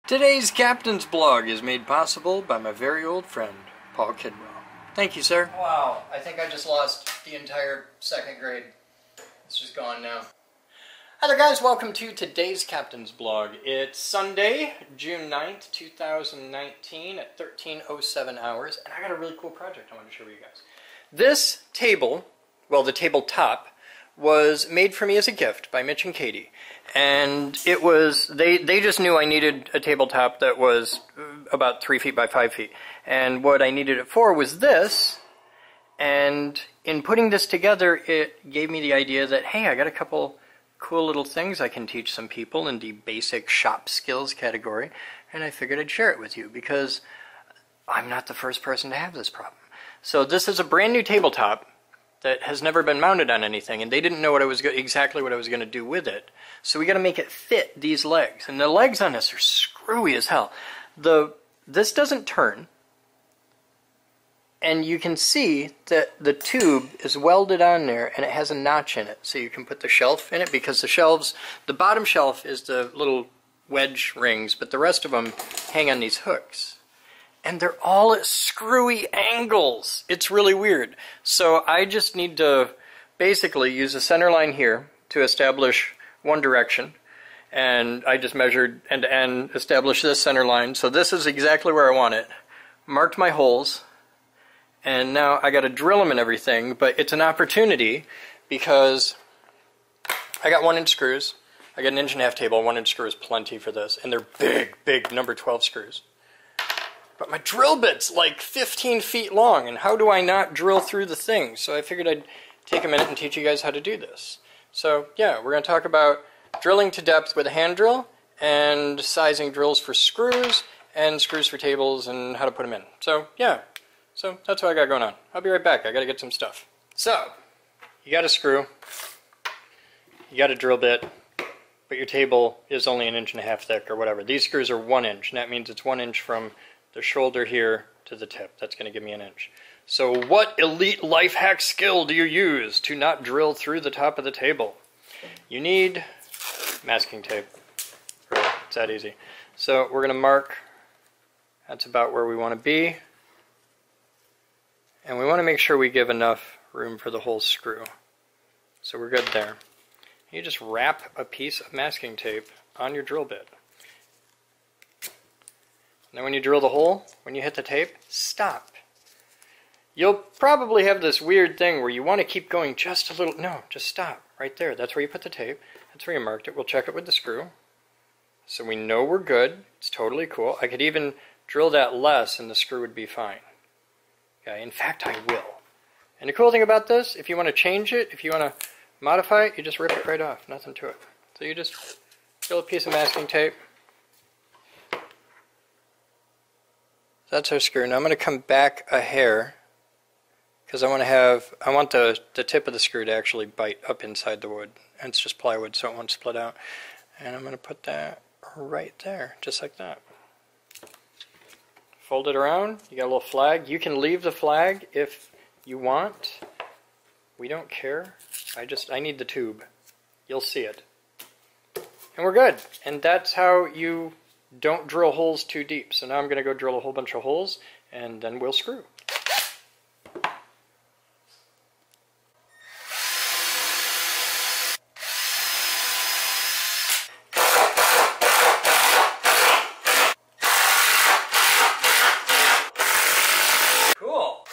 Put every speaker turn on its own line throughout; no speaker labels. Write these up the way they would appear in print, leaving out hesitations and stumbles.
Today's Captain's Blog is made possible by my very old friend, Paul Kidwell. Thank you, sir. Wow, I think I just lost the entire second grade. It's just gone now. Hi there guys, welcome to today's Captain's Blog. It's Sunday, June 9th, 2019 at 13:07 hours, and I got a really cool project I want to show you guys. This table, well the tabletop, was made for me as a gift by Mitch and Katie. And it was, they just knew I needed a tabletop that was about 3 feet by 5 feet. And what I needed it for was this. And in putting this together, it gave me the idea that, hey, I got a couple cool little things I can teach some people in the basic shop skills category. And I figured I'd share it with you because I'm not the first person to have this problem. So this is a brand new tabletop that has never been mounted on anything, and they didn't know exactly what I was going to do with it. So we got to make it fit these legs, and the legs on this are screwy as hell. This doesn't turn, and you can see that the tube is welded on there, and it has a notch in it, so you can put the shelf in it, because the bottom shelf is the little wedge rings, but the rest of them hang on these hooks. And they're all at screwy angles. It's really weird. So I just need to basically use a center line here to establish one direction. And I just measured end to end, established this center line. So this is exactly where I want it. Marked my holes. And now I got to drill them and everything. But it's an opportunity because I got 1-inch screws. I got an 1.5-inch table. 1-inch screw is plenty for this. And they're big, big number 12 screws. But my drill bit's like 15 feet long, and how do I not drill through the thing? So I figured I'd take a minute and teach you guys how to do this. So yeah, we're going to talk about drilling to depth with a hand drill, and sizing drills for screws, and screws for tables, and how to put them in. So yeah, so that's what I got going on. I'll be right back. I got to get some stuff. So, you got a screw, you got a drill bit, but your table is only 1.5 inches thick or whatever. These screws are 1 inch, and that means it's 1 inch from the shoulder here to the tip. That's going to give me 1 inch. So what elite life hack skill do you use to not drill through the top of the table? You need masking tape. Really, it's that easy. So we're going to mark, that's about where we want to be. And we want to make sure we give enough room for the whole screw. So we're good there. You just wrap a piece of masking tape on your drill bit. Then when you drill the hole, when you hit the tape, stop. You'll probably have this weird thing where you want to keep going just a little. No, just stop right there. That's where you put the tape. That's where you marked it. We'll check it with the screw. So we know we're good. It's totally cool. I could even drill that less and the screw would be fine. Okay, in fact, I will. And the cool thing about this, if you want to change it, if you want to modify it, you just rip it right off. Nothing to it. So you just drill a piece of masking tape. That's our screw. Now I'm going to come back a hair because I want the tip of the screw to actually bite up inside the wood. And it's just plywood, so it won't split out. And I'm going to put that right there, just like that. Fold it around. You got a little flag. You can leave the flag if you want. We don't care. I need the tube. You'll see it. And we're good. And that's how you don't drill holes too deep. So now I'm going to go drill a whole bunch of holes, and then we'll screw. Cool.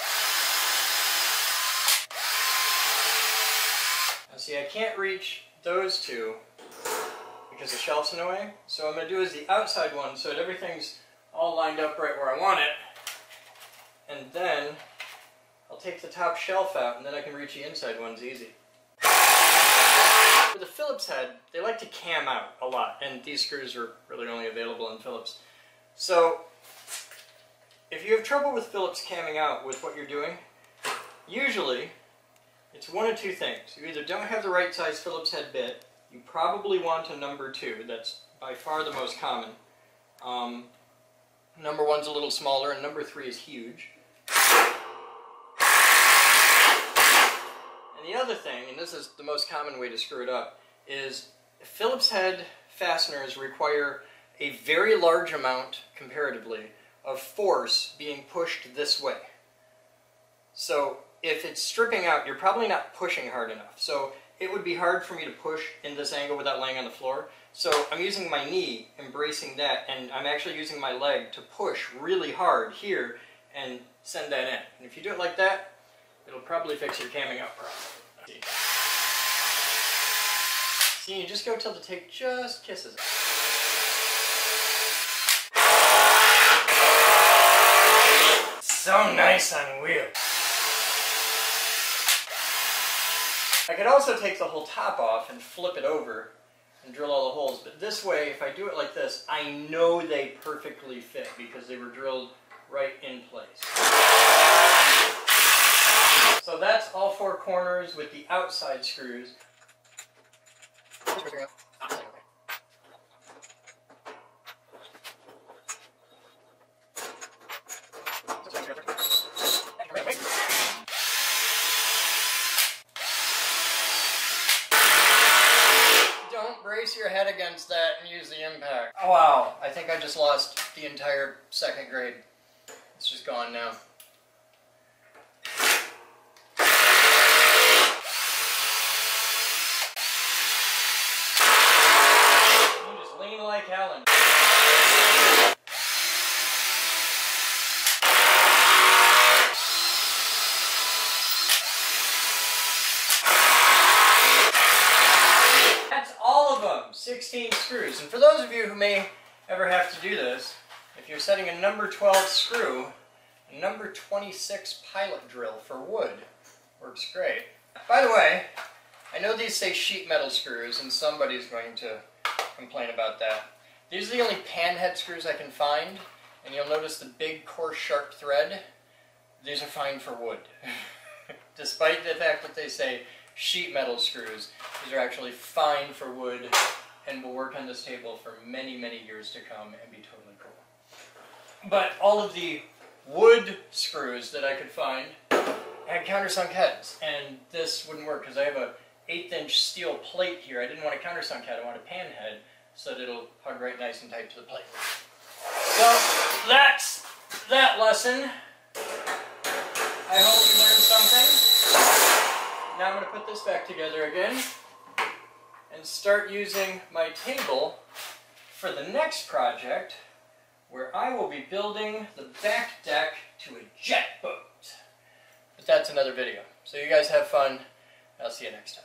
Now see, I can't reach those two because the shelf's in the way. So what I'm going to do is the outside one so that everything's all lined up right where I want it. And then I'll take the top shelf out and then I can reach the inside ones easy. For the Phillips head, they like to cam out a lot, and these screws are really only available in Phillips. So if you have trouble with Phillips camming out with what you're doing, usually it's one of two things. You either don't have the right size Phillips head bit. You probably want a number 2. That's by far the most common. Number 1's a little smaller, and number 3 is huge. And the other thing, and this is the most common way to screw it up, is Phillips head fasteners require a very large amount, comparatively, of force being pushed this way. So if it's stripping out, you're probably not pushing hard enough. So it would be hard for me to push in this angle without laying on the floor. So I'm using my knee, embracing that, and I'm actually using my leg to push really hard here and send that in. And if you do it like that, it'll probably fix your camming out problem. See, you just go till the tape just kisses it. So nice on wheels. I could also take the whole top off and flip it over and drill all the holes, but this way, if I do it like this, I know they perfectly fit because they were drilled right in place. So that's all four corners with the outside screws. Brace your head against that and use the impact. Oh, wow, I think I just lost the entire second grade. It's just gone now. You just lean like Helen. All of them, 16 screws. And for those of you who may ever have to do this, if you're setting a number 12 screw, a number 26 pilot drill for wood works great. By the way, I know these say sheet metal screws, and somebody's going to complain about that. These are the only panhead screws I can find, and you'll notice the big, coarse, sharp thread. These are fine for wood. Despite the fact that they say sheet metal screws, these are actually fine for wood and will work on this table for many, many years to come and be totally cool. But all of the wood screws that I could find had countersunk heads, and this wouldn't work because I have a 1/8" steel plate here. I didn't want a countersunk head, I want a pan head so that it'll hug right nice and tight to the plate. So that's that lesson. I hope you learned something. Now I'm going to put this back together again and start using my table for the next project, where I will be building the back deck to a jet boat. But that's another video. So you guys have fun. I'll see you next time.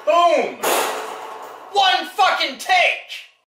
Boom! One fucking take!